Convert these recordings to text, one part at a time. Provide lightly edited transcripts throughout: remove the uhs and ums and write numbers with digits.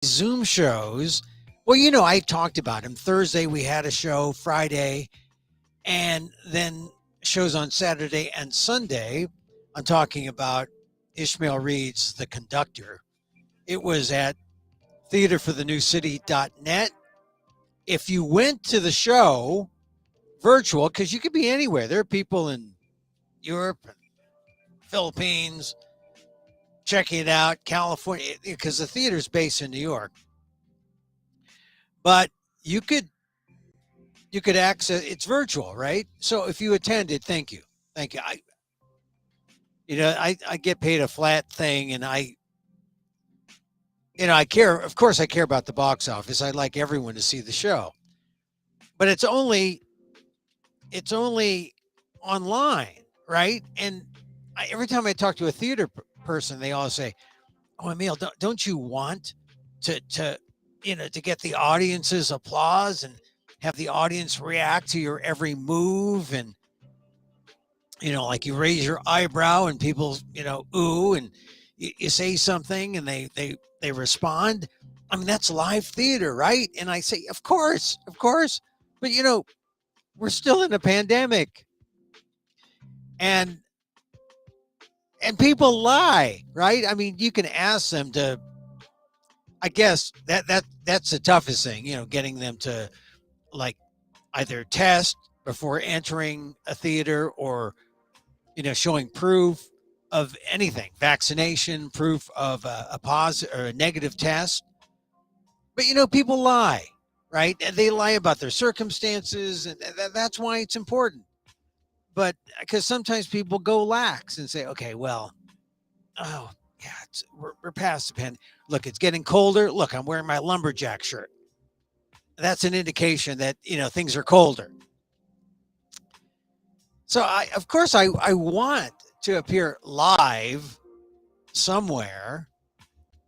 Zoom shows. Well, I talked about them. Thursday we had a show, Friday, and then shows on Saturday and Sunday. I'm talking about Ishmael Reed's The Conductor. It was at theaterforthenewcity.net. If you went to the show virtual, because you could be anywhere, there are people in Europe and Philippines checking it out, California, because the theater's based in New York. But you could access it's virtual, right? So if you attended, thank you. Thank you. I get paid a flat thing, and I care, of course I care about the box office. I'd like everyone to see the show. But it's only online, right? And every time I talk to a theater person, they all say, "Oh, Emil, don't you want to get the audience's applause and have the audience react to your every move, and like you raise your eyebrow and people ooh, and you say something and they respond. I mean, that's live theater, right?" And I say, of course, but we're still in a pandemic, and people lie, right? I mean, you can ask them to. I guess that's the toughest thing, getting them to, like, either test before entering a theater, or showing proof of anything, vaccination, proof of a positive or a negative test. But people lie, right? And they lie about their circumstances, and that's why it's important. But because sometimes people go lax and say, okay, well, oh yeah, we're past the pen. Look, it's getting colder. Look, I'm wearing my lumberjack shirt. That's an indication that things are colder. So of course I want to appear live somewhere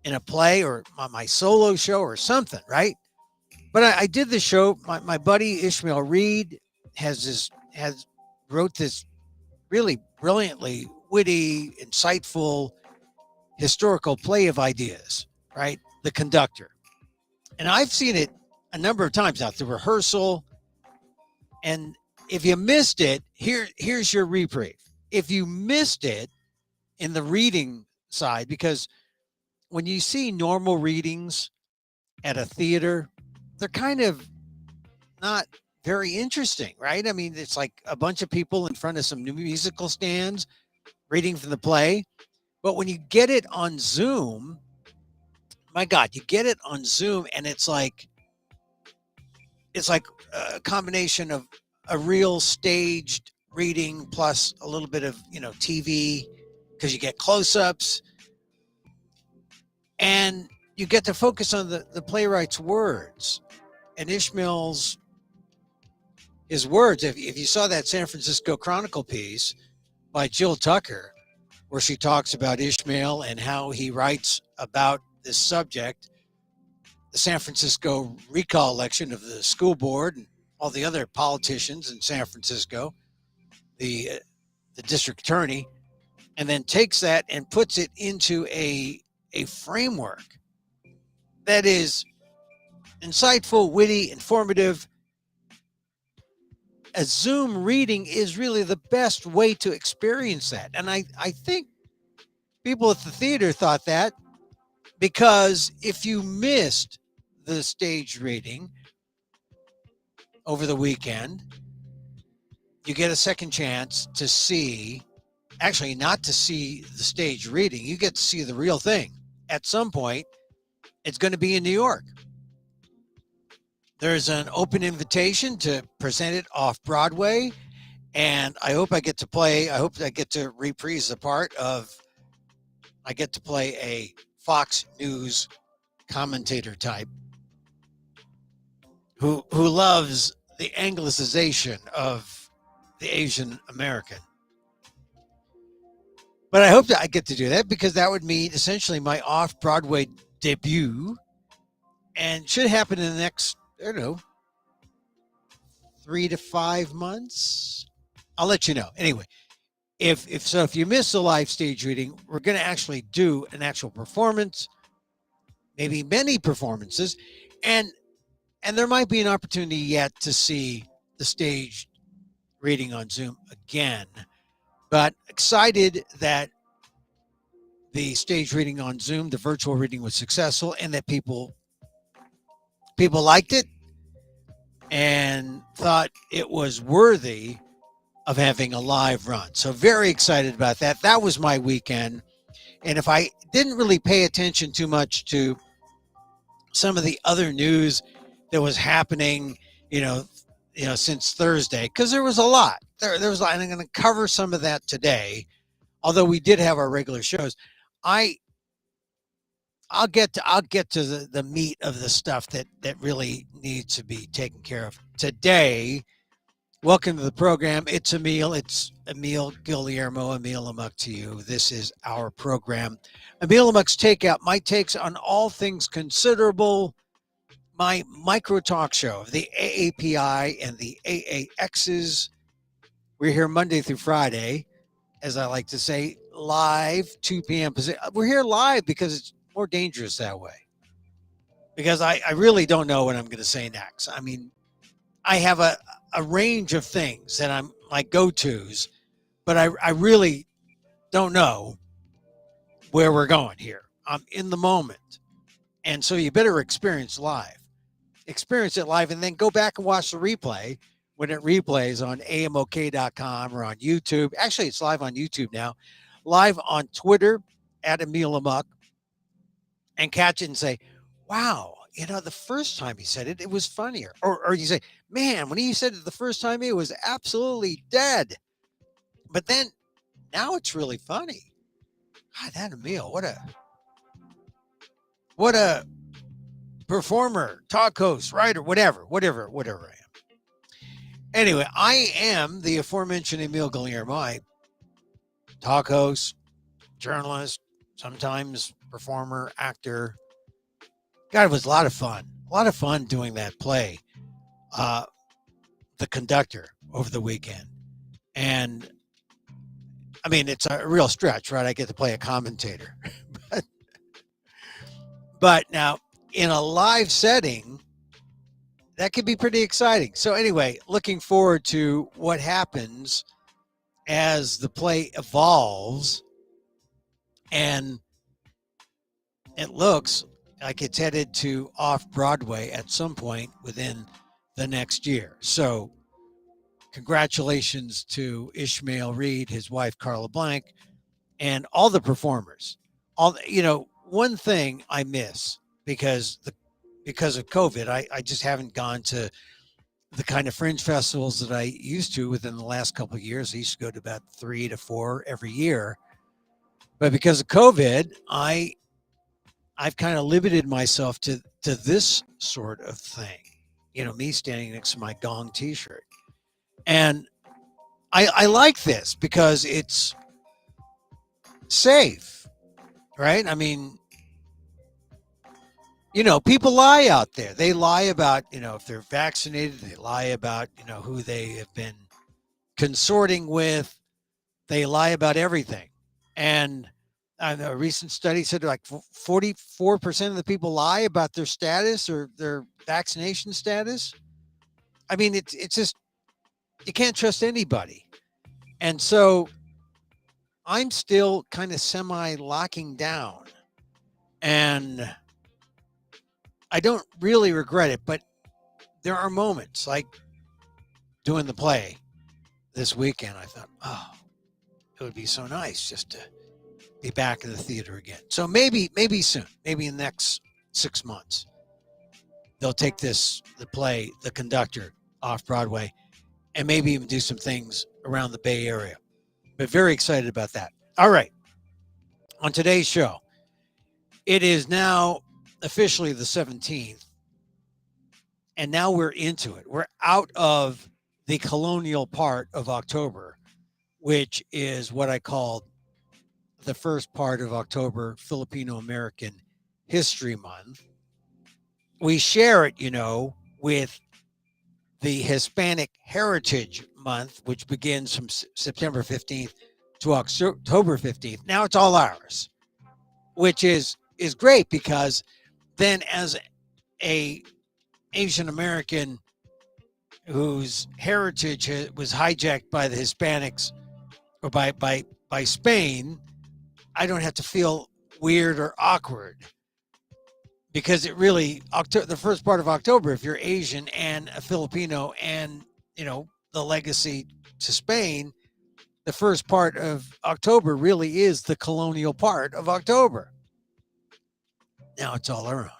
in a play, or my solo show or something, right? But I did the show. My buddy Ishmael Reed has wrote this really brilliantly witty, insightful historical play of ideas, right? The Conductor. And I've seen it a number of times now, the rehearsal. And if you missed it, here's your reprieve. If you missed it in the reading side, because when you see normal readings at a theater, they're kind of not very interesting, right? I mean, it's like a bunch of people in front of some new musical stands reading from the play. But when you get it on Zoom, my God, you get it on Zoom, and it's like a combination of a real staged reading plus a little bit of TV, because you get close-ups, and you get to focus on the playwright's words and Ishmael's his words. If you saw that San Francisco Chronicle piece by Jill Tucker, where she talks about Ishmael and how he writes about this subject, the San Francisco recall election of the school board and all the other politicians in San Francisco, the district attorney, and then takes that and puts it into a framework that is insightful, witty, informative. A Zoom reading is really the best way to experience that. And I think people at the theater thought that, because if you missed the stage reading over the weekend, you get a second chance to see, actually not to see the stage reading, you get to see the real thing. At some point, it's going to be in New York. There's an open invitation to present it off Broadway, and I hope I get to reprise the part of, I get to play a Fox News commentator type who loves the anglicization of the Asian American. But I hope that I get to do that, because that would mean essentially my off-Broadway debut, and should happen in the next, I don't know, 3 to 5 months. I'll let you know. Anyway, if you miss the live stage reading, we're going to actually do an actual performance maybe many performances, and there might be an opportunity yet to see the stage reading on Zoom again. But excited that the stage reading on Zoom, the virtual reading was successful, and that people liked it and thought it was worthy of having a live run. So very excited about that. That was my weekend. And if I didn't really pay attention too much to some of the other news that was happening, since Thursday, because there was a lot. There was a lot, and I'm going to cover some of that today. Although we did have our regular shows, I'll get to the meat of the stuff that really needs to be taken care of today. Welcome to the program. It's Emil. It's Emil Guillermo, Emil Amok to you. This is our program. Emil Amok's Takeout, my takes on all things considerable, my micro talk show of the AAPI and the AAXs. We're here Monday through Friday, as I like to say, live, 2 p.m. We're here live because it's more dangerous that way. Because I really don't know what I'm going to say next. I mean, I have a range of things that I'm my go-tos, but I really don't know where we're going here. I'm in the moment. And so you better experience it live, and then go back and watch the replay when it replays on amok.com or on YouTube. Actually, it's live on YouTube now, live on Twitter at Emil Amok, and catch it and say, wow, the first time he said it, it was funnier. Or you say, man, when he said it the first time, it was absolutely dead. But then now it's really funny. God, that Emil, what a performer, talk host, writer, whatever I am. Anyway, I am the aforementioned Emil Guillermo. I talk host, journalist, sometimes performer, actor. God, it was a lot of fun doing that play, The Conductor, over the weekend. And I mean, it's a real stretch, right? I get to play a commentator. but now in a live setting, that could be pretty exciting. So anyway, looking forward to what happens as the play evolves, and it looks like it's headed to off-Broadway at some point within the next year. So congratulations to Ishmael Reed, his wife, Carla Blank, and all the performers. One thing I miss because of COVID, I just haven't gone to the kind of fringe festivals that I used to within the last couple of years. I used to go to about 3 to 4 every year. But because of COVID, I've kind of limited myself to this sort of thing. Me standing next to my Gong t-shirt. And I like this because it's safe, right? I mean, people lie out there. They lie about, if they're vaccinated, they lie about, who they have been consorting with. They lie about everything. And a recent study said like 44% of the people lie about their status or their vaccination status. I mean, it's just, you can't trust anybody. And so I'm still kind of semi-locking down. And I don't really regret it, but there are moments like doing the play this weekend. I thought, oh, it would be so nice just to be back in the theater again. So maybe soon, maybe in the next 6 months, they'll take the play, The Conductor, off Broadway, and maybe even do some things around the Bay Area. But very excited about that. All right. On today's show, it is now officially the 17th, and now we're into it. We're out of the colonial part of October, which is what I call the first part of October, Filipino American History Month. We share it, with the Hispanic Heritage Month, which begins from September 15th to October 15th. Now it's all ours, which is great because then as a Asian American whose heritage was hijacked by the Hispanics or by Spain, I don't have to feel weird or awkward because it really the first part of October, if you're Asian and a Filipino and the legacy to Spain, the first part of October really is the colonial part of October. Now it's all our own.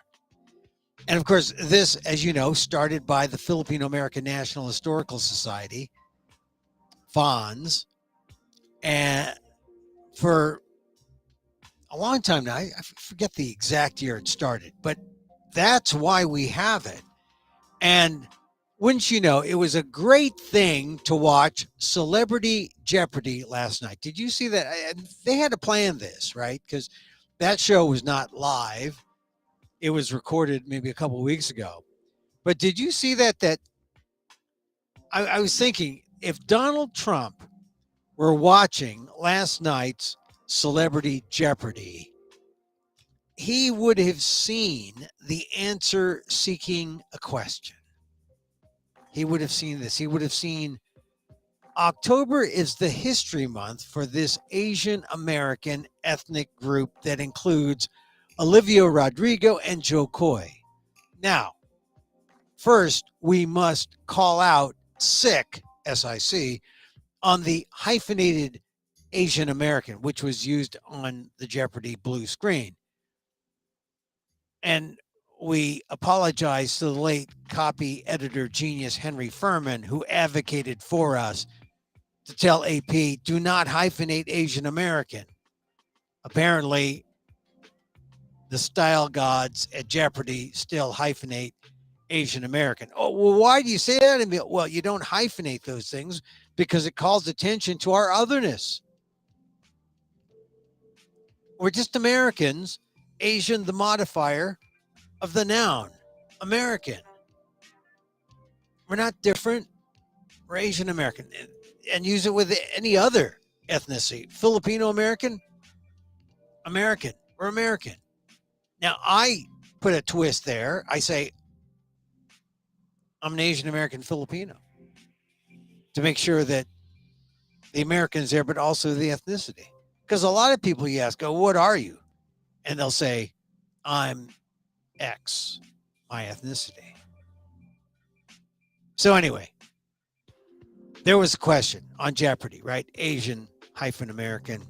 And of course, this, as you know, started by the Filipino American National Historical Society, FONS, and for a long time now, I forget the exact year it started, but that's why we have it. And wouldn't you know, it was a great thing to watch Celebrity Jeopardy last night. Did you see that? They had to plan this, right? Because that show was not live. It was recorded maybe a couple of weeks ago. But did you see that I was thinking, if Donald Trump were watching last night's Celebrity Jeopardy, he would have seen the answer seeking a question. He would have seen this. He would have seen October is the history month for this Asian American ethnic group that includes Olivia Rodrigo and Joe Coy. Now, first, we must call out SIC, S-I-C, on the hyphenated Asian American, which was used on the Jeopardy blue screen. And we apologize to the late copy editor genius Henry Furman, who advocated for us to tell AP, do not hyphenate Asian American. Apparently, the style gods at Jeopardy still hyphenate Asian American. Oh, well, why do you say that, Emil? Well, you don't hyphenate those things because it calls attention to our otherness. We're just Americans, Asian, the modifier of the noun, American. We're not different. We're Asian American. And use it with any other ethnicity. Filipino American, American. We're American. Now, I put a twist there. I say, I'm an Asian American Filipino to make sure that the American's there, but also the ethnicity. Because a lot of people you ask, oh, what are you? And they'll say, I'm X, my ethnicity. So anyway, there was a question on Jeopardy, right? Asian hyphen American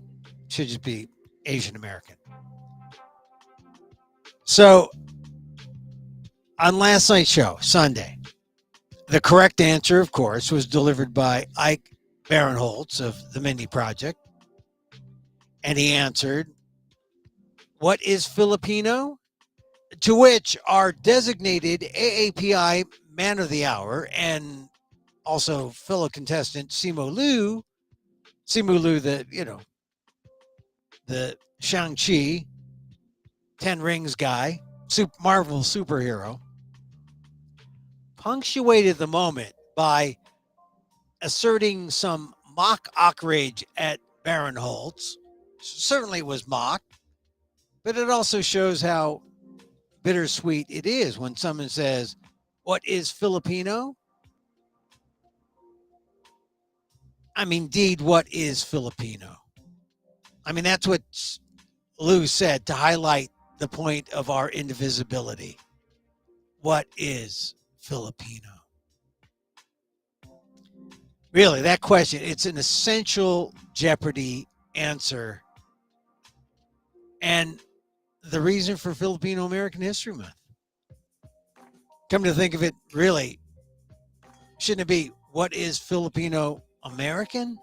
should just be Asian American. So on last night's show, Sunday, the correct answer, of course, was delivered by Ike Barinholtz of the Mindy Project. And he answered, what is Filipino? To which our designated AAPI Man of the Hour and also fellow contestant Simu Liu, the Shang-Chi, 10 Rings guy, Marvel superhero, punctuated the moment by asserting some mock outrage at Barinholtz. Certainly was mocked, but it also shows how bittersweet it is when someone says, what is Filipino? I mean, indeed, what is Filipino? I mean, that's what Lou said to highlight the point of our indivisibility. What is Filipino? Really, that question, it's an essential Jeopardy answer. And the reason for Filipino American History Month. Come to think of it, really, shouldn't it be, what is Filipino American?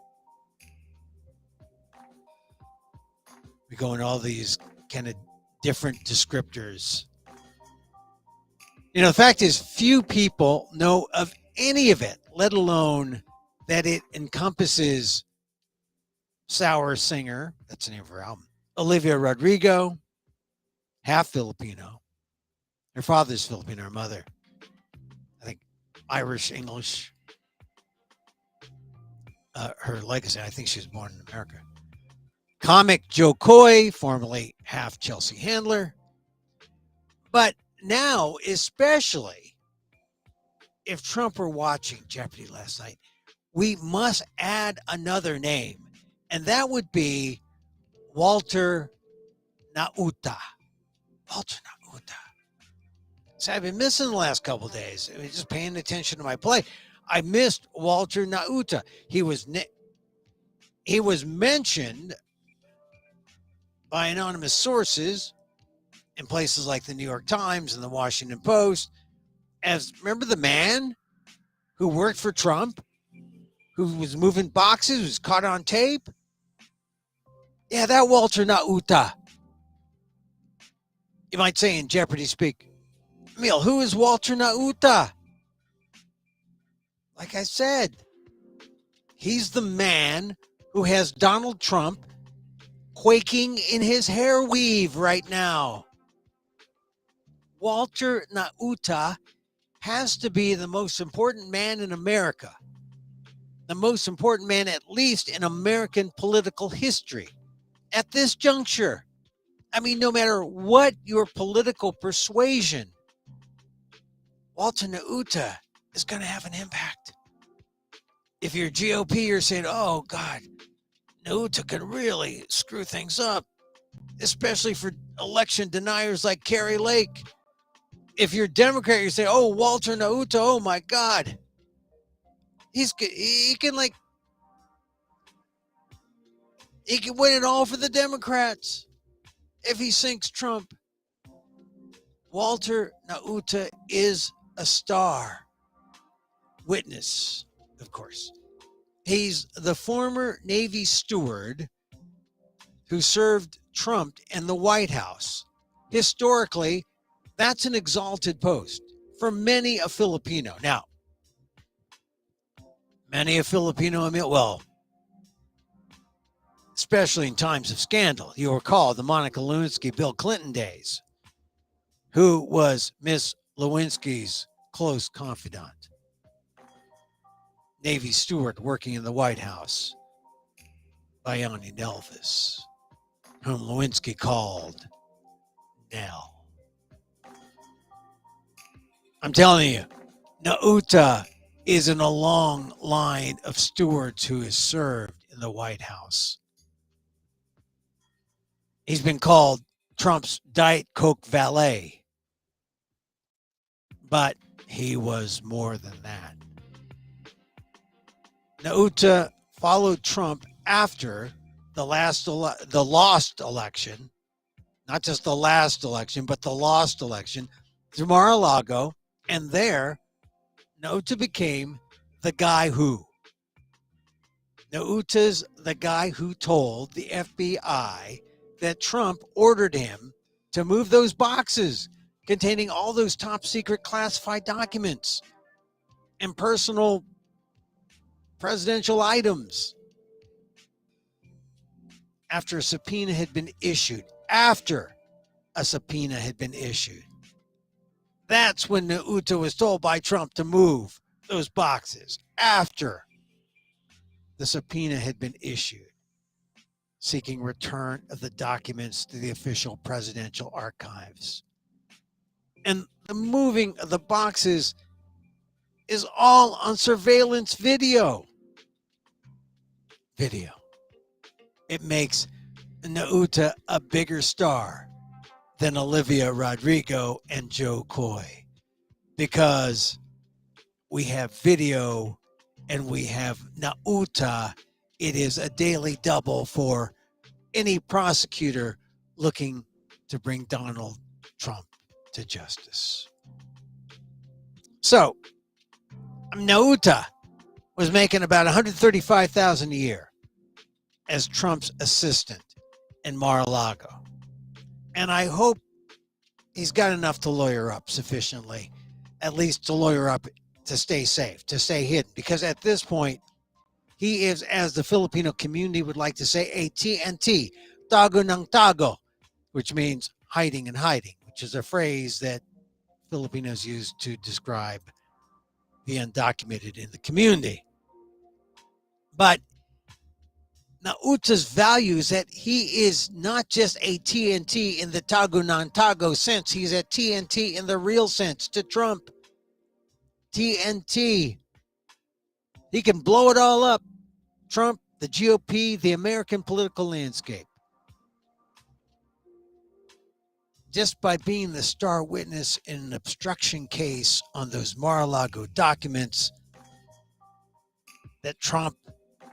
We go into all these kind of different descriptors. You know, the fact is, few people know of any of it, let alone that it encompasses Sour Singer, that's the name of her album, Olivia Rodrigo, half Filipino. Her father's Filipino, her mother, I think, Irish, English. Her legacy, I think she was born in America. Comic Joe Coy, formerly half Chelsea Handler. But now, especially if Trump were watching Jeopardy last night, we must add another name, and that would be Walter Nauta. Walter Nauta. So I've been missing the last couple of days. I mean, just paying attention to my play. I missed Walter Nauta. He was mentioned by anonymous sources in places like the New York Times and the Washington Post as, remember the man who worked for Trump, who was moving boxes, was caught on tape? Yeah, that Walter Nauta. You might say in Jeopardy speak, Emil, who is Walter Nauta? Like I said, he's the man who has Donald Trump quaking in his hair weave right now. Walter Nauta has to be the most important man in America, the most important man, at least in American political history at this juncture. I mean, no matter what your political persuasion, Walter Nauta is going to have an impact. If you're GOP, you're saying, oh, God, Nauta can really screw things up, especially for election deniers like Carrie Lake. If you're Democrat, you say, oh, Walter Nauta, oh, my God. He can win it all for the Democrats if he sinks Trump. Walter Nauta is a star. Witness, of course. He's the former Navy steward who served Trump in the White House. Historically, that's an exalted post for many a Filipino. Now, many a Filipino, well, especially in times of scandal. You'll recall the Monica Lewinsky, Bill Clinton days, who was Miss Lewinsky's close confidant. Navy steward working in the White House, Bayani Nelvis, whom Lewinsky called Nell. I'm telling you, Nauta is in a long line of stewards who has served in the White House. He's been called Trump's Diet Coke valet, but he was more than that. Nauta followed Trump after the lost election, not just the last election, but the lost election through Mar-a-Lago, and there, Nauta became the guy who. Nauta's the guy who told the FBI that Trump ordered him to move those boxes containing all those top secret classified documents and personal presidential items after a subpoena had been issued. That's when Nauta was told by Trump to move those boxes, after the subpoena had been issued, seeking return of the documents to the official presidential archives. And the moving of the boxes is all on surveillance video. It makes Nauta a bigger star than Olivia Rodrigo and Joe Coy, because we have video and we have Nauta. It is a daily double for any prosecutor looking to bring Donald Trump to justice. So, Nauta was making about $135,000 a year as Trump's assistant in Mar-a-Lago. And I hope he's got enough to lawyer up sufficiently, at least to lawyer up to stay safe, to stay hidden. Because at this point, he is, as the Filipino community would like to say, a TNT, tago ng tago, which means hiding and hiding, which is a phrase that Filipinos use to describe the undocumented in the community. But Nauta's value is that he is not just a TNT in the Tago non-Tago sense. He's a TNT in the real sense to Trump. TNT. He can blow it all up. Trump, the GOP, the American political landscape. Just by being the star witness in an obstruction case on those Mar-a-Lago documents that Trump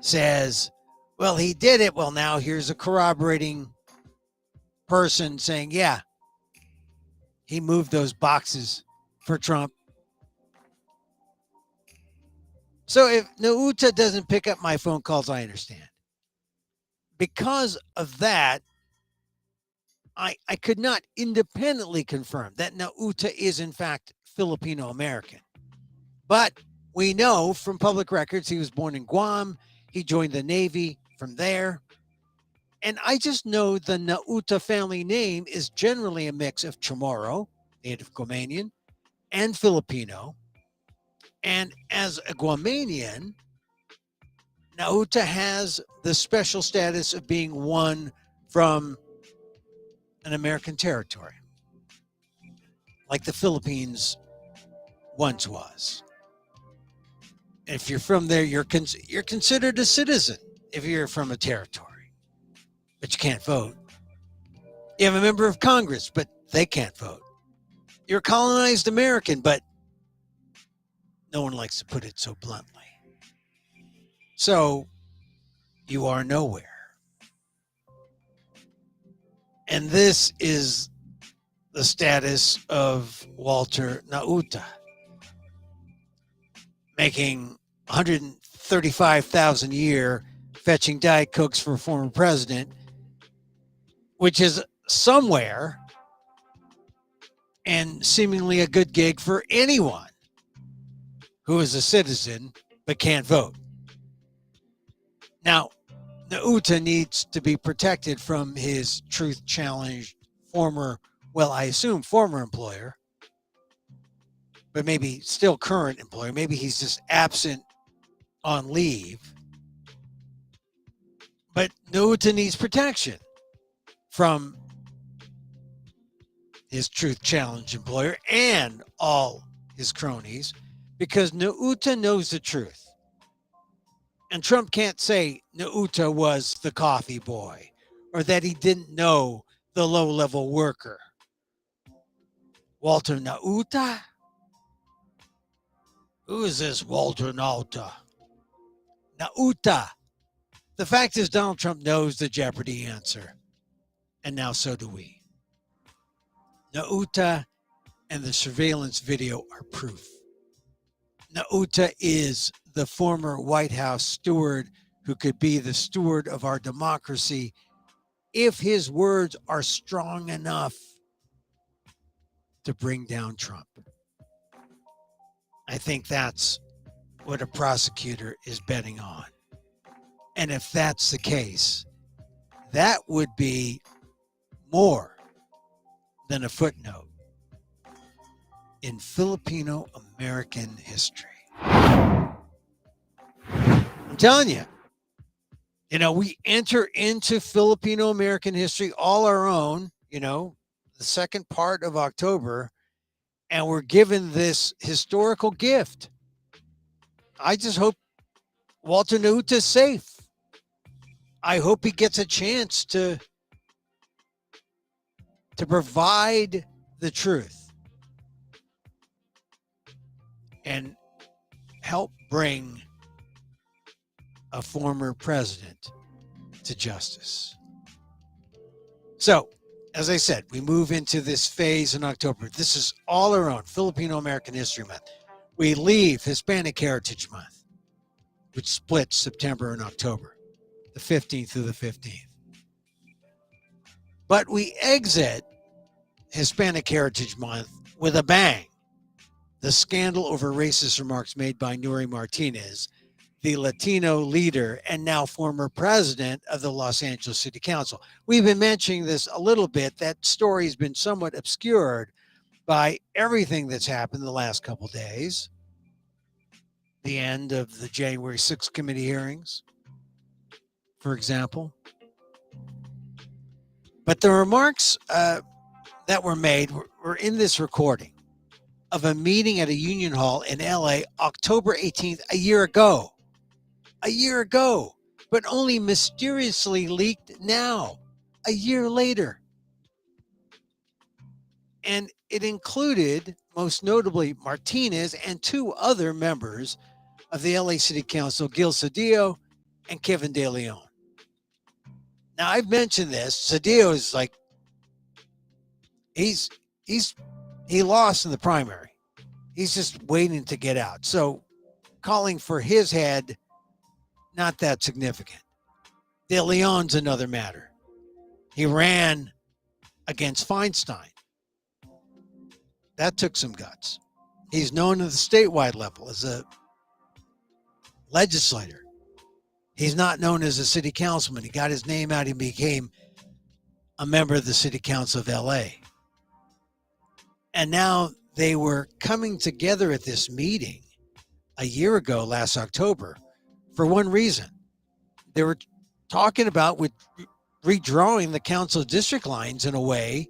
says, well, he did it. Well, now here's a corroborating person saying, yeah, he moved those boxes for Trump. So if Nauta doesn't pick up my phone calls, I understand. Because of that, I could not independently confirm that Nauta is in fact Filipino American. But we know from public records he was born in Guam. He joined the Navy from there. And I just know the Nauta family name is generally a mix of Chamorro, native Guamanian, and Filipino. And as a Guamanian, Nauta has the special status of being one from an American territory, like the Philippines once was. If you're from there, you're considered a citizen if you're from a territory, but you can't vote. You have a member of Congress, but they can't vote. You're a colonized American, but no one likes to put it so bluntly. So you are nowhere. And this is the status of Walter Nauta, making $135,000 a year, fetching Diet Cokes for a former president, which is somewhere and seemingly a good gig for anyone who is a citizen but can't vote. Now, Nauta needs to be protected from his truth-challenged former employer, but maybe still current employer. Maybe he's just absent on leave. But Nauta needs protection from his truth-challenged employer and all his cronies, because Nauta knows the truth. And Trump can't say Nauta was the coffee boy or that he didn't know the low-level worker. Walter Nauta? Who is this Walter Nauta? Nauta. The fact is, Donald Trump knows the Jeopardy answer. And now so do we. Nauta and the surveillance video are proof. Nauta is the former White House steward who could be the steward of our democracy if his words are strong enough to bring down Trump. I think that's what a prosecutor is betting on. And if that's the case, that would be more than a footnote in Filipino American history. I'm telling you, we enter into Filipino American history all our own, the second part of October, and we're given this historical gift. I just hope Walter Nauta is safe. I hope he gets a chance to provide the truth and help bring a former president to justice. So, as I said, we move into this phase in October. This is all our own Filipino American History Month. We leave Hispanic Heritage Month, which splits September and October, the 15th through the 15th. But we exit Hispanic Heritage Month with a bang. The scandal over racist remarks made by Nuri Martinez, the Latino leader and now former president of the Los Angeles City Council. We've been mentioning this a little bit. That story's been somewhat obscured by everything that's happened the last couple days. The end of the January 6th committee hearings. for example. But the remarks that were made were in this recording of a meeting at a union hall in LA, October 18th, a year ago. A year ago, but only mysteriously leaked now, a year later. And it included, most notably, Martinez and two other members of the LA City Council, Gil Cedillo and Kevin De Leon. Now, I've mentioned this. Cedillo is like, he lost in the primary. He's just waiting to get out. So calling for his head, not that significant. De Leon's another matter. He ran against Feinstein. That took some guts. He's known at the statewide level as a legislator. He's not known as a city councilman. He got his name out. He became a member of the city council of LA. And now they were coming together at this meeting a year ago, last October, for one reason. They were talking about redrawing the council district lines in a way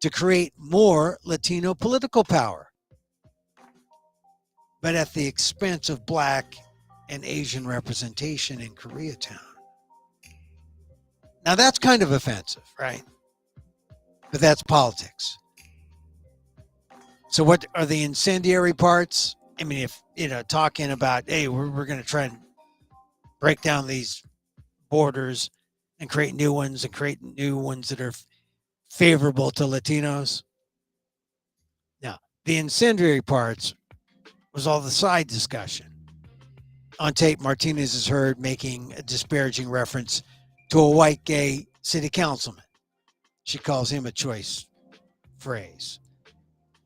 to create more Latino political power, but at the expense of Black and Asian representation in Koreatown. Now that's kind of offensive, right? But that's politics. So what are the incendiary parts? I mean, if, talking about, hey, we're going to try and break down these borders and create new ones that are favorable to Latinos. Now, the incendiary parts was all the side discussion. On tape, Martinez is heard making a disparaging reference to a white gay city councilman. She calls him a choice phrase.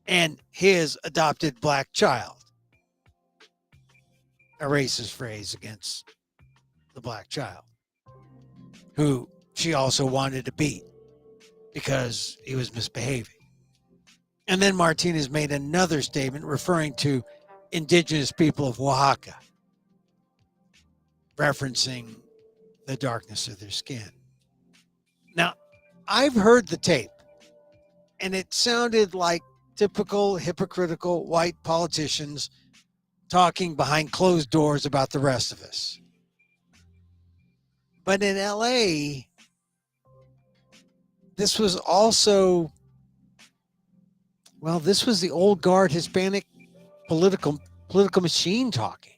And his adopted Black child. A racist phrase against the Black child, who she also wanted to beat because he was misbehaving. And then Martinez made another statement referring to indigenous people of Oaxaca, referencing the darkness of their skin. Now, I've heard the tape, and it sounded like typical hypocritical white politicians talking behind closed doors about the rest of us. But in LA, this was also, this was the old guard Hispanic political machine talking.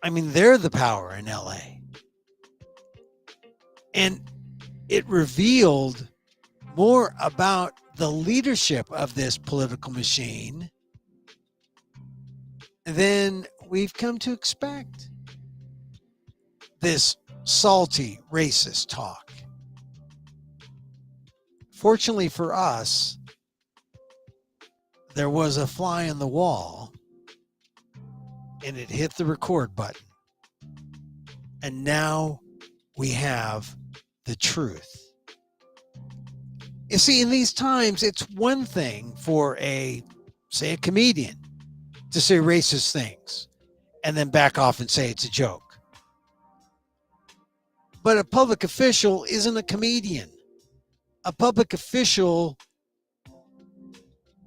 I mean, they're the power in LA. And it revealed more about the leadership of this political machine than we've come to expect. This salty, racist talk. Fortunately for us, there was a fly on the wall, and it hit the record button. And now we have the truth. You see, in these times, it's one thing for a comedian to say racist things and then back off and say it's a joke. But a public official isn't a comedian. A public official,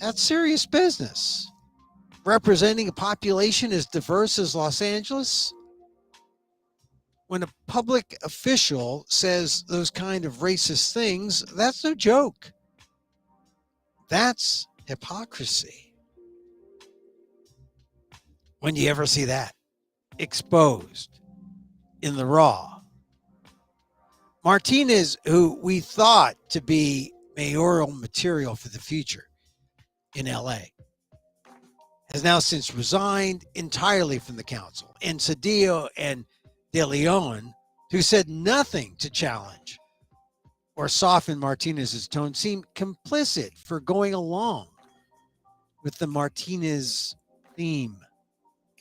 that's serious business. Representing a population as diverse as Los Angeles. When a public official says those kind of racist things, that's no joke. That's hypocrisy. When do you ever see that exposed in the raw? Martinez, who we thought to be mayoral material for the future in LA, has now since resigned entirely from the council. And Cedillo and De Leon, who said nothing to challenge or soften Martinez's tone, seemed complicit for going along with the Martinez theme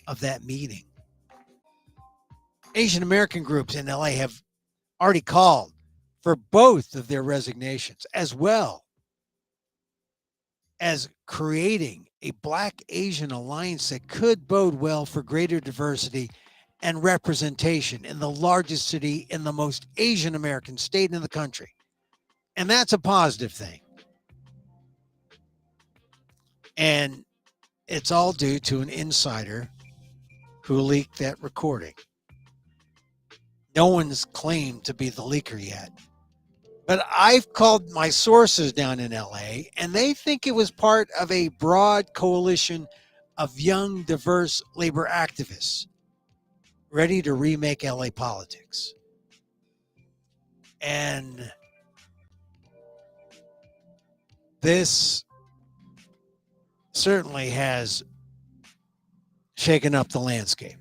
of that meeting. Asian American groups in LA have already called for both of their resignations, as well as creating a Black-Asian alliance that could bode well for greater diversity and representation in the largest city in the most Asian American state in the country. And that's a positive thing. And it's all due to an insider who leaked that recording. No one's claimed to be the leaker yet. But I've called my sources down in LA, and they think it was part of a broad coalition of young, diverse labor activists ready to remake LA politics. And this certainly has shaken up the landscape,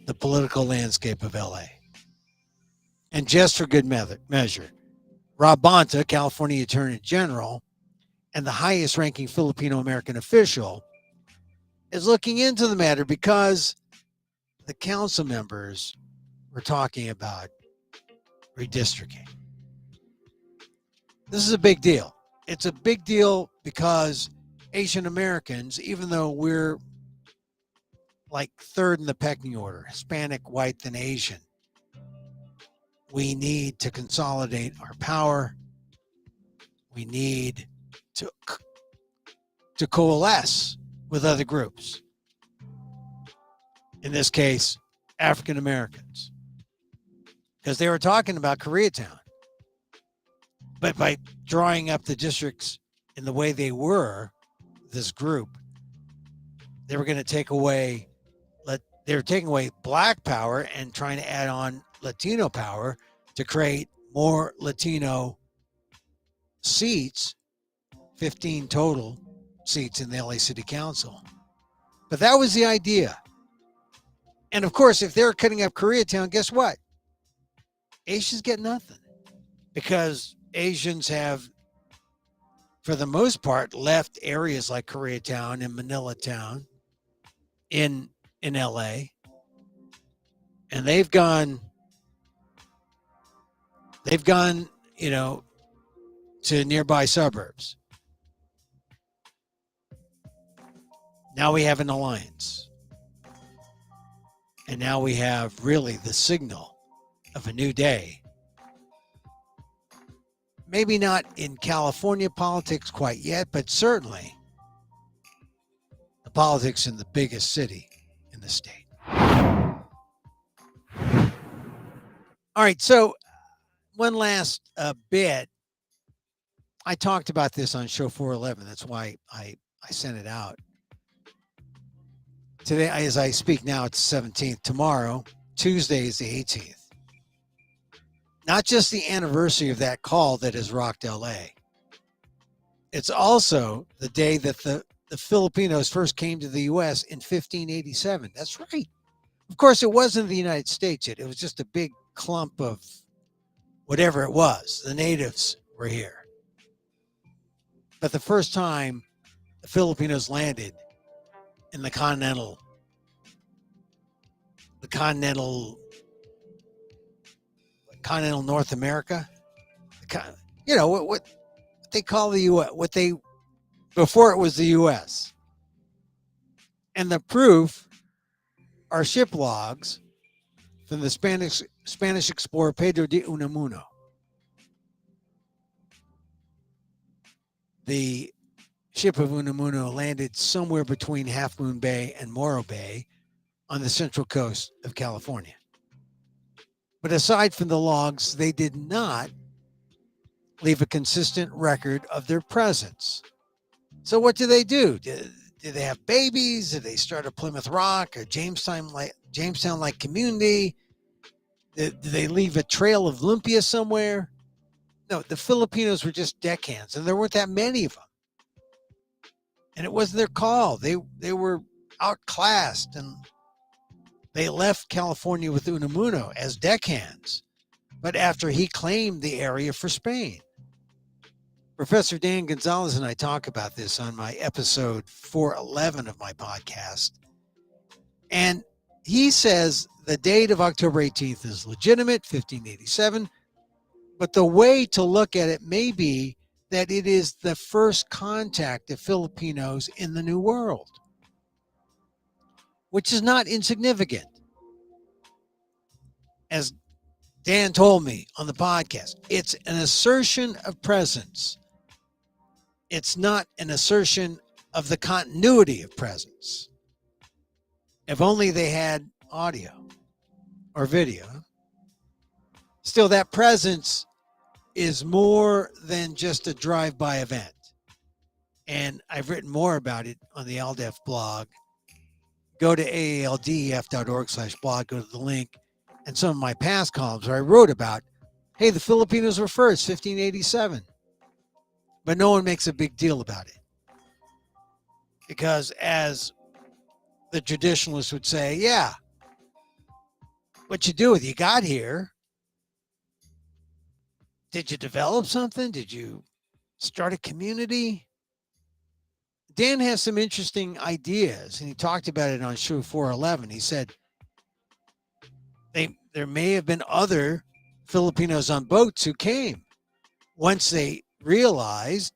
the political landscape of LA. And just for good measure, Rob Bonta, California Attorney General, and the highest ranking Filipino American official, is looking into the matter because the council members were talking about redistricting. This is a big deal. It's a big deal because Asian Americans, even though we're like third in the pecking order, Hispanic, white, then Asian, we need to consolidate our power. We need to coalesce with other groups. In this case, African Americans. Because they were talking about Koreatown. But by drawing up the districts in the way they were, this group, they were going to take away, they were taking away black power and trying to add on Latino power to create more Latino seats, 15 total seats in the LA City Council. But that was the idea. And of course, if they're cutting up Koreatown, guess what? Asians get nothing. Because Asians have, for the most part, left areas like Koreatown and Manila Town in LA. And they've gone, to nearby suburbs. Now we have an alliance. And now we have really the signal of a new day. Maybe not in California politics quite yet, but certainly the politics in the biggest city in the state. All right, so one last bit. I talked about this on show 411. That's why I sent it out. Today, as I speak now, it's the 17th. Tomorrow, Tuesday, is the 18th. Not just the anniversary of that call that has rocked LA. It's also the day that the Filipinos first came to the U.S. in 1587. That's right. Of course, it wasn't the United States yet. It was just a big clump of whatever it was. The natives were here. But the first time the Filipinos landed in the continental North America, what they call the U.S., before it was the U.S. And the proof are ship logs from the Spanish explorer Pedro de Unamuno. The ship of Unamuno landed somewhere between Half Moon Bay and Morro Bay on the central coast of California. But aside from the logs, they did not leave a consistent record of their presence. So what do? Did they have babies? Did they start a Plymouth Rock or Jamestown-like community? Did they leave a trail of lumpia somewhere? No, the Filipinos were just deckhands, and there weren't that many of them. And it wasn't their call. They were outclassed, and they left California with Unamuno as deckhands, but after he claimed the area for Spain. Professor Dan Gonzalez and I talk about this on my episode 411 of my podcast. And he says the date of October 18th is legitimate, 1587, but the way to look at it may be that it is the first contact of Filipinos in the New World, which is not insignificant. as Dan told me on the podcast, it's an assertion of presence. It's not an assertion of the continuity of presence. If only they had audio or video. Still, that presence is more than just a drive-by event. And I've written more about it on the ALDEF blog. Go to aaldef.org/blog, go to the link, and some of my past columns where I wrote about, hey, the Filipinos were first, 1587. But no one makes a big deal about it. Because as the traditionalists would say, yeah, what you do with you got here, did you develop something? Did you start a community? Dan has some interesting ideas, and he talked about it on show 411. He said there may have been other Filipinos on boats who came once they realized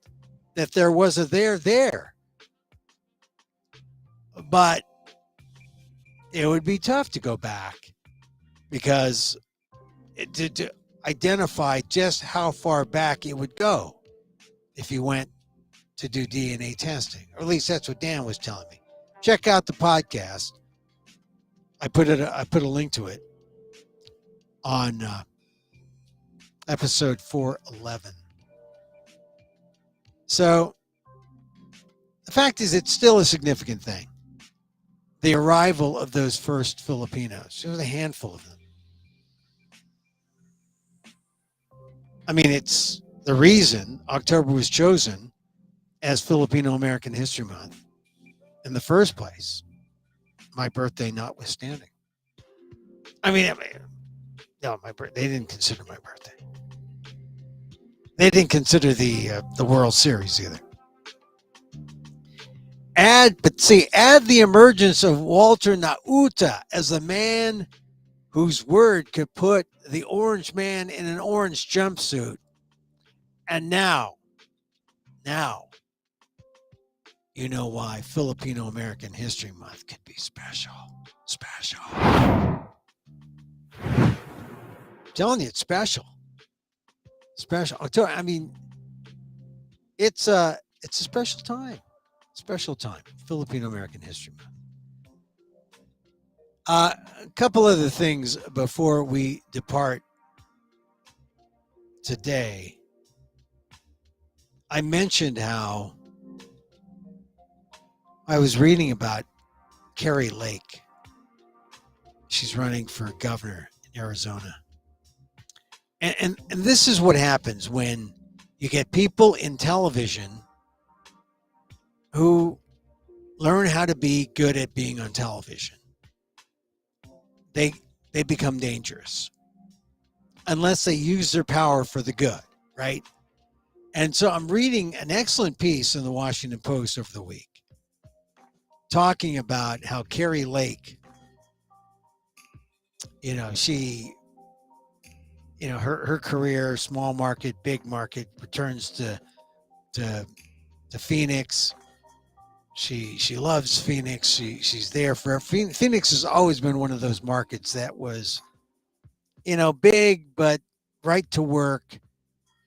that there was a there. But it would be tough to go back because to identify just how far back it would go if you went to do DNA testing, or at least that's what Dan was telling me. Check out the podcast. I put a link to it on episode 411. So the fact is, it's still a significant thing. The arrival of those first Filipinos. There was a handful of them. I mean, it's the reason October was chosen as Filipino American History Month in the first place, my birthday notwithstanding. I mean, no, my birthday. They didn't consider my birthday. They didn't consider the World Series either. Add the emergence of Walter Nauta as the man whose word could put the orange man in an orange jumpsuit. And now, you know why Filipino American History Month could be special. I'm telling you, it's special. I mean, it's a special time. Filipino American History Month. A couple other things before we depart today. I mentioned how I was reading about Kari Lake. She's running for governor in Arizona. And this is what happens when you get people in television who learn how to be good at being on television. They become dangerous unless they use their power for the good, right? And so I'm reading an excellent piece in the Washington Post over the week talking about how Kari Lake, her career, small market, big market, returns to Phoenix. She loves Phoenix. She's there for Phoenix has always been one of those markets that was, big but right to work.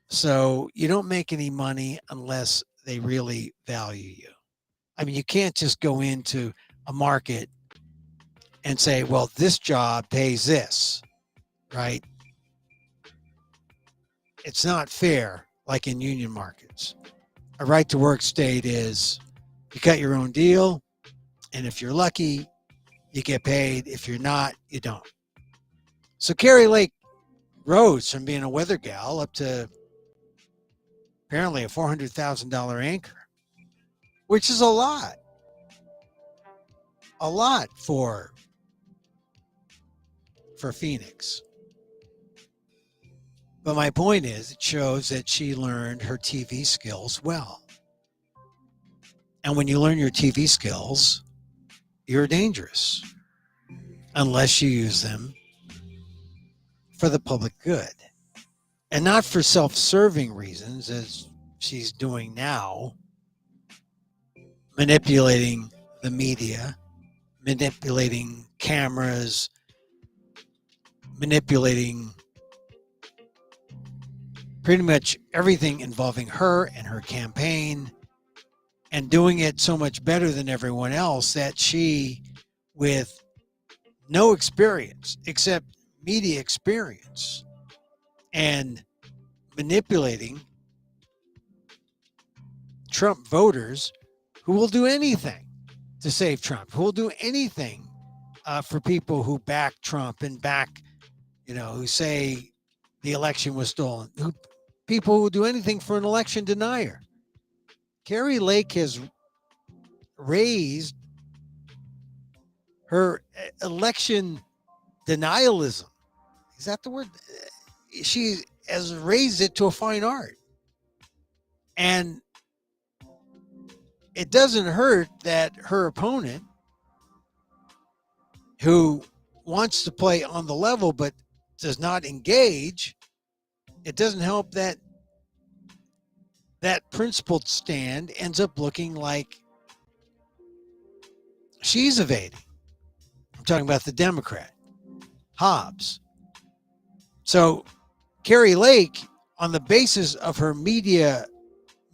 So you don't make any money unless they really value you. I mean, you can't just go into a market and say, well, this job pays this, right? It's not fair like in union markets. A right to work state is you cut your own deal, and if you're lucky, you get paid. If you're not, you don't. So Kari Lake rose from being a weather gal up to apparently a $400,000 anchor, which is a lot for Phoenix. But my point is, it shows that she learned her TV skills well. And when you learn your TV skills, you're dangerous unless you use them for the public good and not for self-serving reasons, as she's doing now, manipulating the media, manipulating cameras, manipulating pretty much everything involving her and her campaign, and doing it so much better than everyone else that she, with no experience except media experience and manipulating Trump voters who will do anything to save Trump, who will do anything for people who back Trump and back, who say the election was stolen, people who will do anything for an election denier. Kari Lake has raised her election denialism. Is that the word? She has raised it to a fine art. And it doesn't hurt that her opponent, who wants to play on the level but does not engage, it doesn't help that that principled stand ends up looking like she's evading. I'm talking about the Democrat, Hobbs. So Kari Lake, on the basis of her media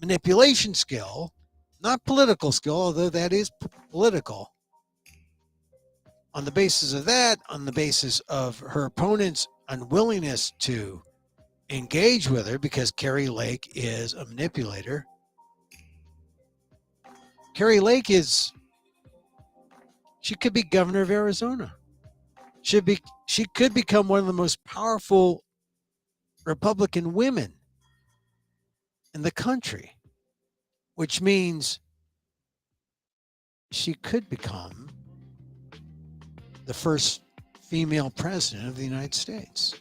manipulation skill, not political skill, although that is political, on the basis of that, on the basis of her opponent's unwillingness to engage with her, because Kari Lake is a manipulator. Kari Lake she could be governor of Arizona. She could become one of the most powerful Republican women in the country, which means she could become the first female president of the United States.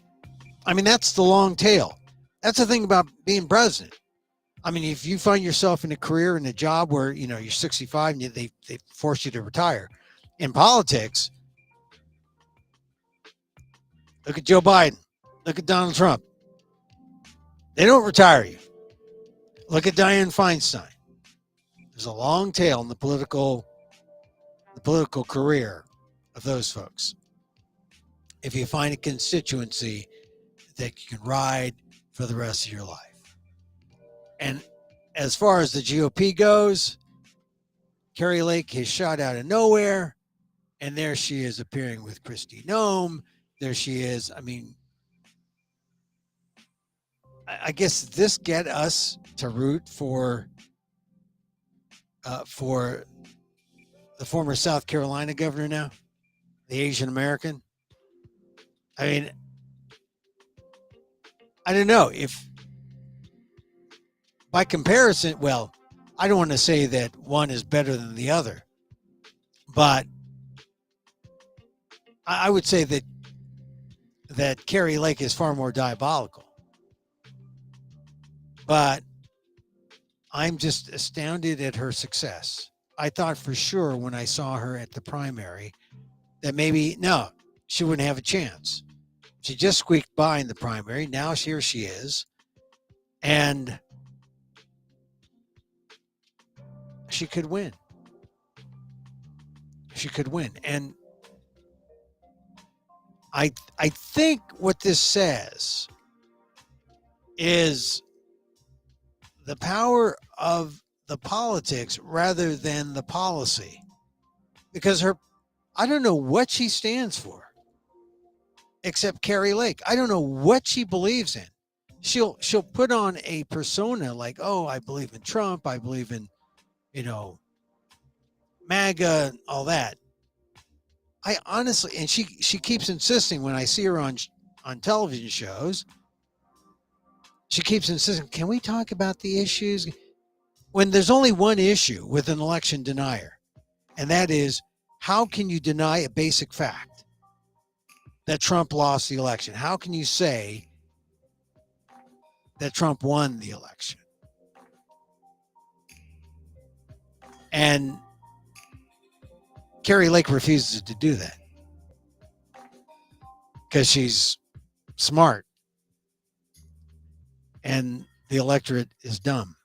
I mean, that's the long tail. That's the thing about being president. I mean, if you find yourself in a career, in a job where, you're 65 and they force you to retire. In politics, look at Joe Biden. Look at Donald Trump. They don't retire you. Look at Dianne Feinstein. There's a long tail in the political career of those folks. If you find a constituency that you can ride for the rest of your life. And as far as the GOP goes, Kari Lake has shot out of nowhere, and there she is appearing with Kristi Noem. There she is. I mean, I guess this get us to root for the former South Carolina governor now, the Asian American. I mean, I don't know if by comparison, well, I don't want to say that one is better than the other, but I would say that Kari Lake is far more diabolical. But I'm just astounded at her success. I thought for sure when I saw her at the primary that maybe, no, she wouldn't have a chance. She just squeaked by in the primary. Now here she is. And she could win. She could win. And I think what this says is the power of the politics rather than the policy. Because I don't know what she stands for, except Kari Lake. I don't know what she believes in. She'll put on a persona like, oh, I believe in Trump. I believe in, MAGA, all that. I honestly, and she keeps insisting when I see her on television shows, she keeps insisting, can we talk about the issues? When there's only one issue with an election denier, and that is, how can you deny a basic fact that Trump lost the election? How can you say that Trump won the election? And Kari Lake refuses to do that because she's smart and the electorate is dumb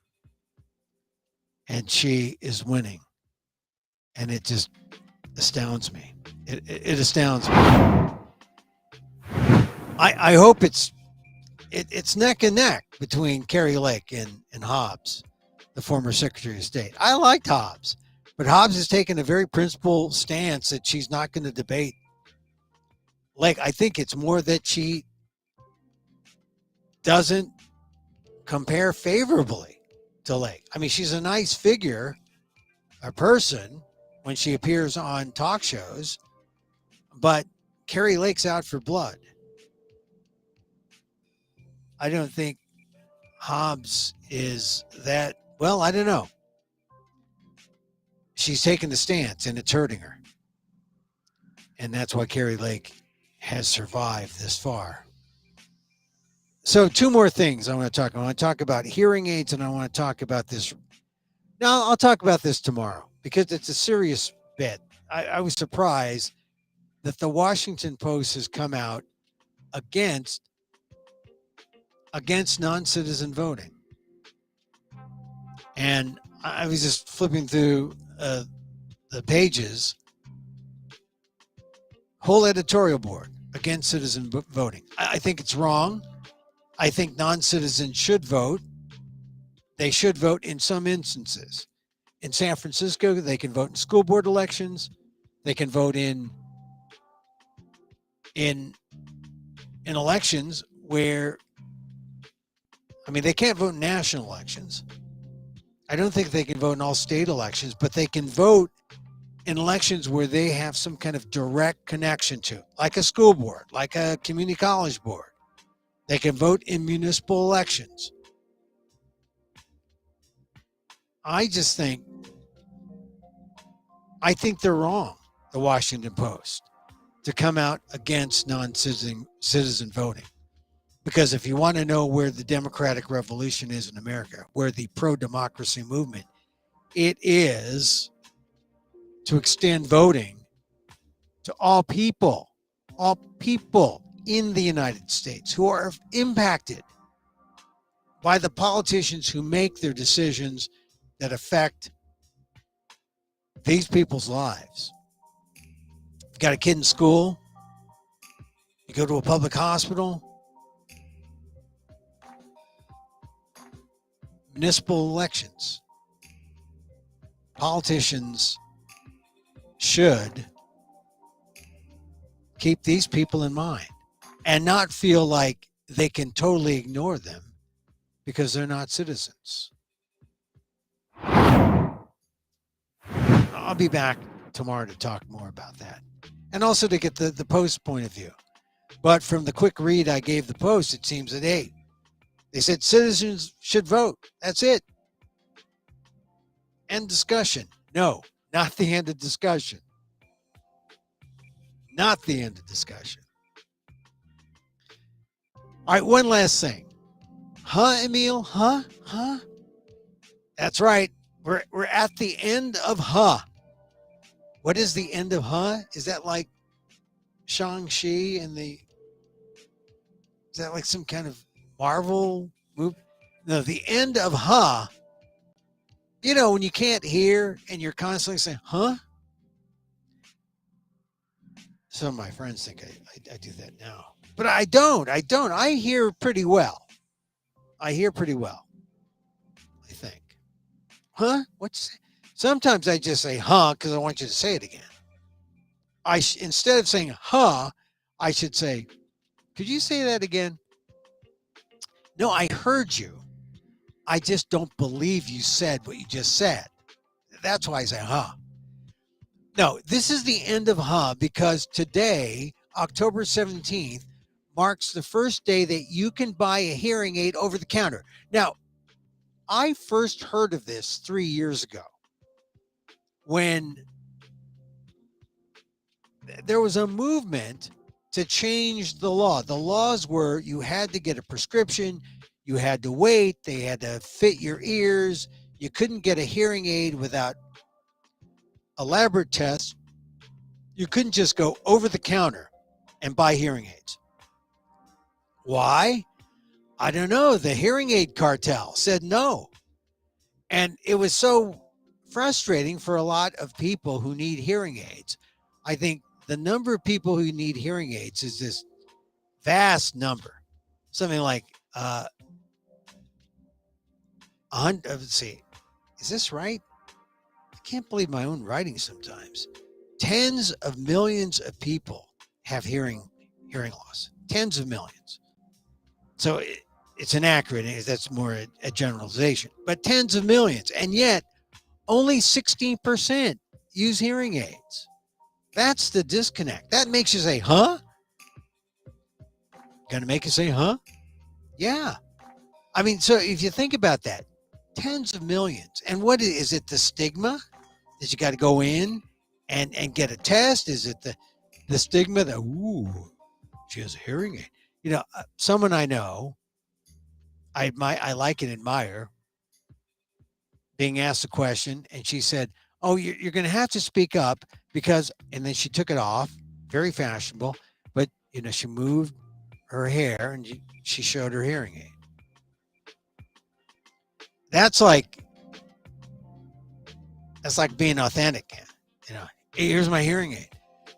and she is winning. And it just astounds me. It astounds me. I hope it's neck and neck between Kerry Lake and Hobbs, the former Secretary of State. I liked Hobbs, but Hobbs has taken a very principled stance that she's not going to debate Lake. I think it's more that she doesn't compare favorably to Lake. I mean, she's a nice figure, a person, when she appears on talk shows, but Kerry Lake's out for blood. I don't think Hobbs is that, well, I don't know. She's taken the stance and it's hurting her. And that's why Kerry Lake has survived this far. So 2 more things I want to talk about. I want to talk about hearing aids, and I want to talk about this. Now, I'll talk about this tomorrow because it's a serious bit. I was surprised that the Washington Post has come out against non-citizen voting. And I was just flipping through the pages. Whole editorial board against citizen voting. I think it's wrong. I think non-citizens should vote. They should vote in some instances. In San Francisco, they can vote in school board elections. They can vote in elections where, I mean, they can't vote in national elections. I don't think they can vote in all state elections, but they can vote in elections where they have some kind of direct connection to, like a school board, like a community college board. They can vote in municipal elections. I think they're wrong, the Washington Post, to come out against non-citizen voting. Because if you want to know where the democratic revolution is in America, where the pro-democracy movement, it is to extend voting to all people in the United States who are impacted by the politicians who make their decisions that affect these people's lives. If you got a kid in school, you go to a public hospital, municipal elections, politicians should keep these people in mind and not feel like they can totally ignore them because they're not citizens. I'll be back tomorrow to talk more about that and also to get the Post point of view. But from the quick read I gave the Post, it seems that, hey, they said citizens should vote. That's it. End discussion. No, not the end of discussion. Not the end of discussion. All right, one last thing. Huh, Emil? Huh? That's right. We're at the end of Huh. What is the end of Huh? Is that like Shang-Chi and is that like some kind of Marvel movie? No, the end of Huh. You know, when you can't hear and you're constantly saying, huh? Some of my friends think I do that now. But I don't. I hear pretty well. I think. Huh? Sometimes I just say, huh, because I want you to say it again. Instead of saying, huh, I should say, could you say that again? No, I heard you. I just don't believe you said what you just said. That's why I say, huh. No, this is the end of Huh because today, October 17th, marks the first day that you can buy a hearing aid over the counter. Now, I first heard of this 3 years ago when there was a movement to change the law. The laws were you had to get a prescription, you had to wait, they had to fit your ears, you couldn't get a hearing aid without elaborate tests. You couldn't just go over the counter and buy hearing aids. Why? I don't know. The hearing aid cartel said no. And it was so frustrating for a lot of people who need hearing aids. I think the number of people who need hearing aids is just vast number, something like let's see, is this right? I can't believe my own writing sometimes. Tens of millions of people have hearing loss. Tens of millions. So it's inaccurate. That's more a generalization. But tens of millions, and yet only 16% use hearing aids. That's the disconnect. That makes you say, "Huh?" Gonna make you say, "Huh?" Yeah. I mean, so if you think about that, tens of millions, and what is it? The stigma that you got to go in and get a test? Is it the stigma that she has a hearing aid? Someone I know, I like and admire, being asked a question, and she said, "Oh, you're going to have to speak up because," and then she took it off, very fashionable, but she moved her hair and she showed her hearing aid. That's like being authentic. Hey, here's my hearing aid.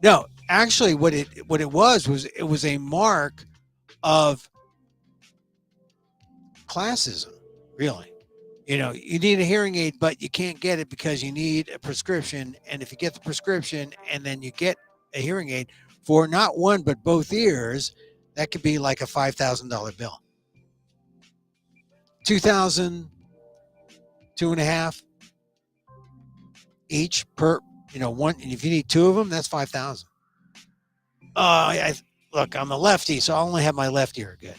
No, actually, what it was a mark of classism, really. You need a hearing aid, but you can't get it because you need a prescription. And if you get the prescription and then you get a hearing aid for not one but both ears, that could be like a $5,000 bill. 2,000, two and a half each per, one. And if you need two of them, that's 5,000. Look, I'm a lefty, so I only have my left ear good.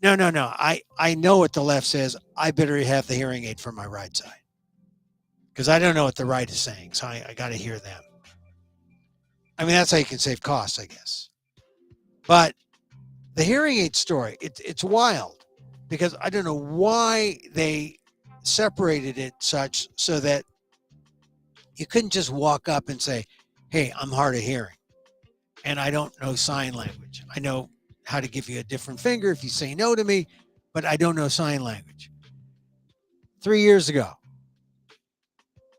No. I know what the left says. I better have the hearing aid for my right side because I don't know what the right is saying. So I got to hear them. I mean, that's how you can save costs, I guess. But the hearing aid story, it's wild because I don't know why they separated it such so that you couldn't just walk up and say, "Hey, I'm hard of hearing and I don't know sign language. I know how to give you a different finger if you say no to me, but I don't know sign language." 3 years ago,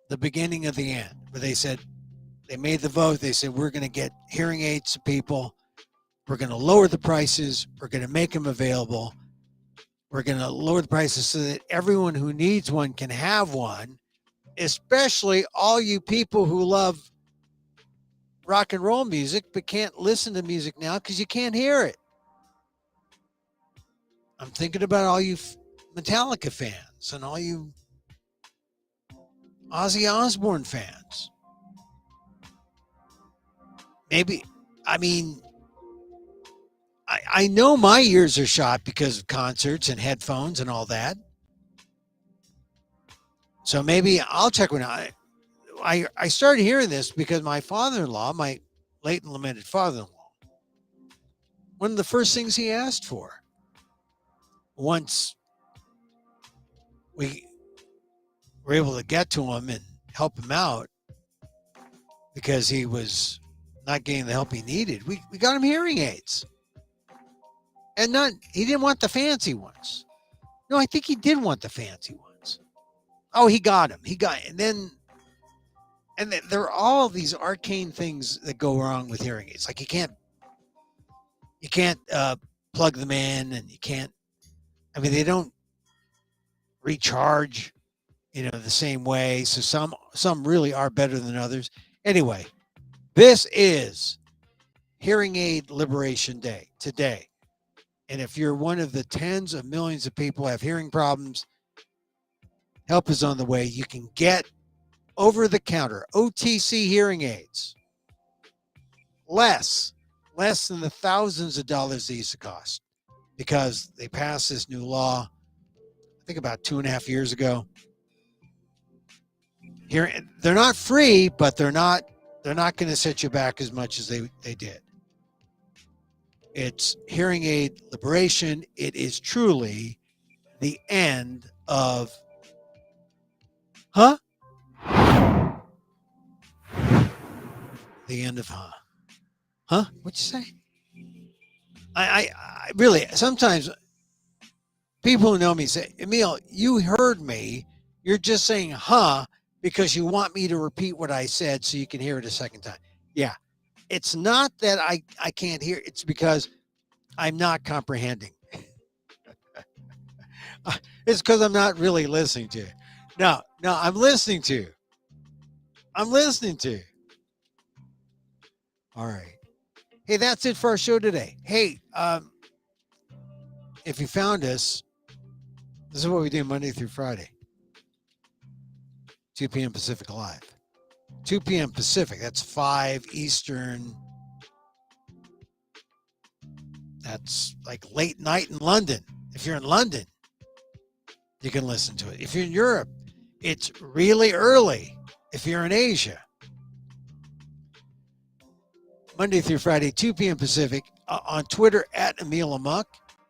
the beginning of the end, where they made the vote. They said, "We're going to get hearing aids to people. We're going to lower the prices. We're going to make them available. We're going to lower the prices so that everyone who needs one can have one, especially all you people who love rock and roll music but can't listen to music now because you can't hear it." I'm thinking about all you Metallica fans and all you Ozzy Osbourne fans. Maybe, I mean, I know my ears are shot because of concerts and headphones and all that. So maybe I'll check one out. I started hearing this because my father-in-law, my late and lamented father-in-law, one of the first things he asked for once we were able to get to him and help him out because he was not getting the help he needed, we got him hearing aids. And he didn't want the fancy ones. No, I think he did want the fancy ones. Oh, he got him. And then there are all these arcane things that go wrong with hearing aids. Like you can't plug them in, and you can't. I mean, they don't recharge, the same way. So some really are better than others. Anyway, this is Hearing Aid Liberation Day today. And if you're one of the tens of millions of people who have hearing problems, help is on the way. You can get over-the-counter OTC hearing aids. Less than the thousands of dollars they used to cost because they passed this new law, I think about 2.5 years ago. Here, they're not free, but they're not going to set you back as much as they did. It's hearing aid liberation. It is truly the end of, the end of, what'd you say? I really, sometimes people who know me say, "Emil, you heard me. You're just saying, because you want me to repeat what I said so you can hear it a second time." Yeah. It's not that I can't hear. It's because I'm not comprehending. It's because I'm not really listening to you. No, I'm listening to you. I'm listening to you. All right. Hey, that's it for our show today. Hey, if you found us, this is what we do Monday through Friday, 2 p.m. Pacific Live. 2 p.m. Pacific, that's 5 Eastern. That's like late night in London. If you're in London, you can listen to it. If you're in Europe, it's really early. If you're in Asia, Monday through Friday, 2 p.m. Pacific, on Twitter at Emil Amok.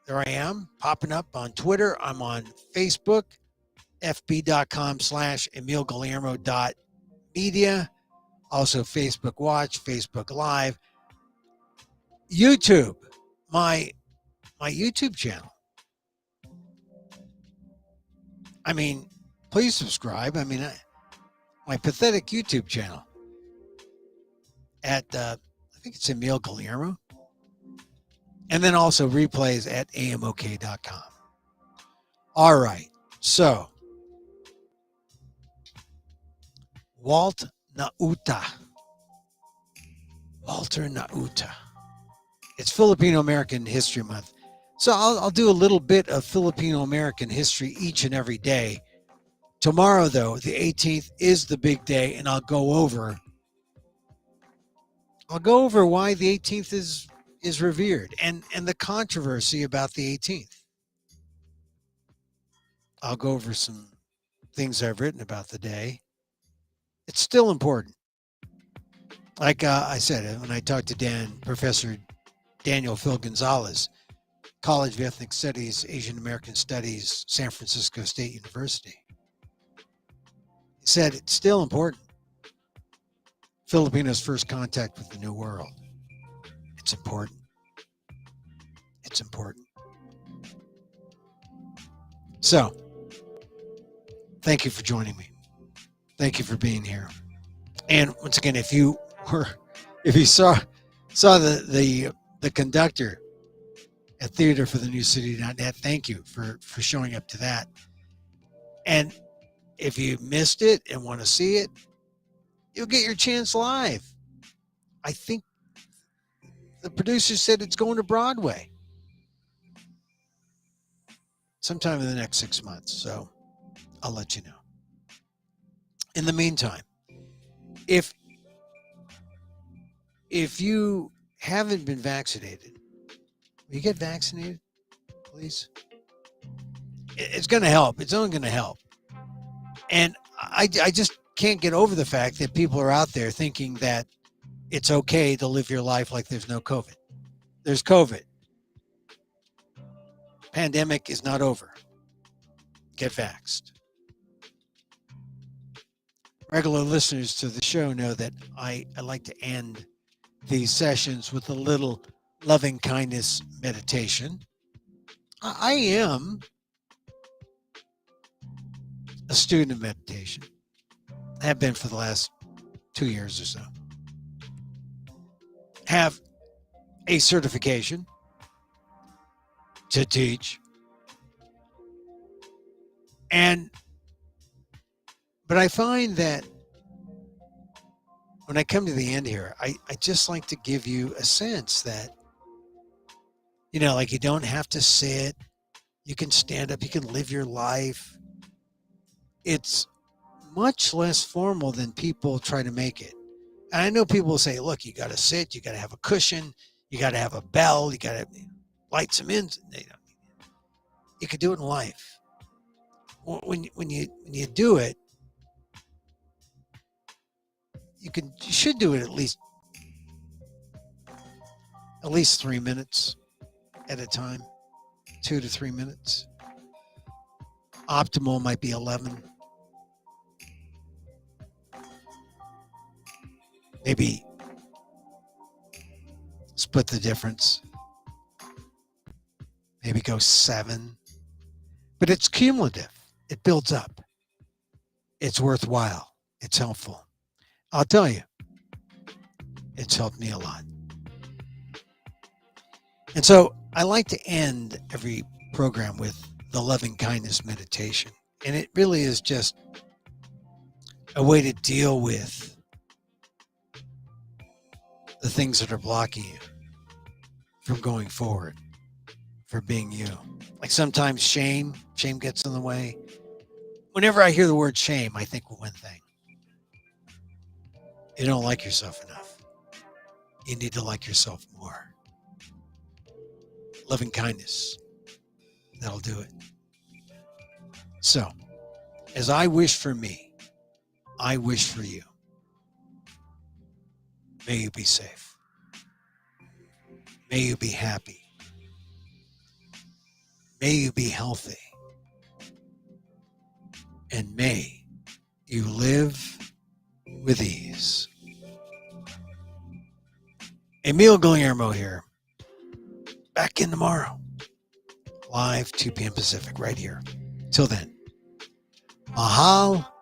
There I am, popping up on Twitter. I'm on Facebook, fb.com/EmilGuillermo.media. Also Facebook Watch, Facebook Live, YouTube, my YouTube channel. I mean, please subscribe. I mean, my pathetic YouTube channel at, I think it's Emil Guillermo. And then also replays at amok.com. All right. So, Walter Nauta. It's Filipino American History Month. So I'll do a little bit of Filipino American history each and every day. Tomorrow, though, the 18th is the big day, and I'll go over why the 18th is revered and the controversy about the 18th. I'll go over some things I've written about the day. It's still important. Like I said, when I talked to Professor Daniel Phil Gonzalez, College of Ethnic Studies, Asian American Studies, San Francisco State University, he said it's still important. Filipinos' first contact with the New World. It's important. It's important. So, thank you for joining me. Thank you for being here. And once again, if you saw the conductor at theaterforthenewcity.net, thank you for showing up to that. And if you missed it and want to see it, you'll get your chance live. I think the producer said it's going to Broadway sometime in the next 6 months. So I'll let you know. In the meantime, if you haven't been vaccinated, will you get vaccinated, please? It's going to help. It's only going to help. And I just can't get over the fact that people are out there thinking that it's okay to live your life like there's no COVID. There's COVID. Pandemic is not over. Get vaxxed. Regular listeners to the show know that I like to end these sessions with a little loving kindness meditation. I am a student of meditation. I have been for the last 2 years or so. Have a certification to teach. But I find that when I come to the end here, I just like to give you a sense that, like you don't have to sit, you can stand up, you can live your life. It's much less formal than people try to make it. And I know people will say, look, you got to sit, you got to have a cushion, you got to have a bell, you got to light some in. You could do it in life. When you do it, you should do it at least 3 minutes at a time, 2 to 3 minutes. Optimal might be 11. Maybe split the difference. Maybe go 7. But it's cumulative. It builds up. It's worthwhile. It's helpful. I'll tell you, it's helped me a lot. And so I like to end every program with the loving kindness meditation. And it really is just a way to deal with the things that are blocking you from going forward, for being you. Like sometimes shame gets in the way. Whenever I hear the word shame, I think of one thing. You don't like yourself enough. You need to like yourself more. Loving kindness, that'll do it. So, as I wish for me, I wish for you. May you be safe. May you be happy. May you be healthy. And may you live with ease. Emil Guillermo here. Back in tomorrow. Live 2 p.m. Pacific right here. Till then, mahal